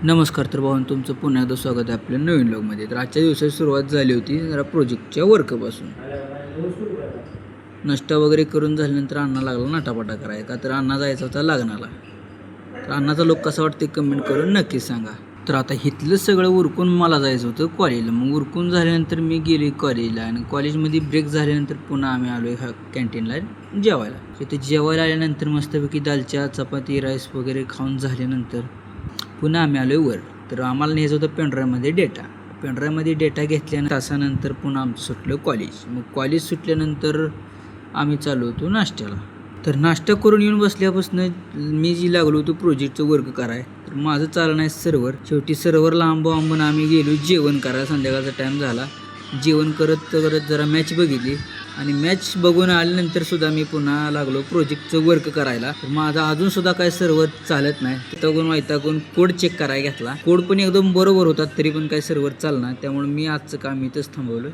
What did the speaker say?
नमस्कार. तर भाऊन तुमचं पुन्हा एकदा स्वागत आहे आपल्या नवीन ब्लॉगमध्ये. तर आजच्या दिवसाची सुरुवात झाली होती जरा प्रोजेक्टच्या वर्कपासून. नाश्ता वगैरे करून झाल्यानंतर अण्णा लागला नाटापाटा करायला, का तर अण्णा जायचा होता लग्नाला. तर अण्णाचा लोक कसा वाटते कमेंट करून नक्की सांगा. तर आता इथलं सगळं उरकून मला जायचं होतं कॉलेजला. मग उरकून झाल्यानंतर मी गेले कॉलेजला आणि कॉलेजमध्ये ब्रेक झाल्यानंतर पुन्हा आम्ही आलो ह्या कॅन्टीनला जेवायला. तिथे जेवायला आल्यानंतर मस्तपैकी दालच्या चपाती राईस वगैरे खाऊन झाल्यानंतर पुन्हा आम्ही आलो वर. तर आम्हाला न्यायचं होतं पेनड्राईव्हमध्ये डेटा. पेनड्राईव्हमध्ये डेटा घेतल्यानंतर तासानंतर पुन्हा आमचं सुटलं कॉलेज. मग कॉलेज सुटल्यानंतर आम्ही चालू होतो नाश्त्याला. तर नाश्ता करून येऊन बसल्यापासून मी जी लागलो होतो प्रोजेक्टचं वर्क कराय, तर माझं चाललं नाही सर्व्हर. शेवटी सर्व्हर लांबून आम्ही गेलो जेवण करायला. संध्याकाळचा टाईम झाला. जेवण करत करत जरा मॅच बघितली आणि मॅच बघून आल्यानंतर सुद्धा मी पुन्हा लागलो प्रोजेक्टचं वर्क करायला. तर माझा अजूनसुद्धा काय सर्व्हर चालत नाही. तिथं वैतागून कोड चेक करायला घेतला. कोड पण एकदम बरोबर होता, तरी पण काय सर्व्हर चालणार. त्यामुळे मी आजचं काम इथंच थांबवलं.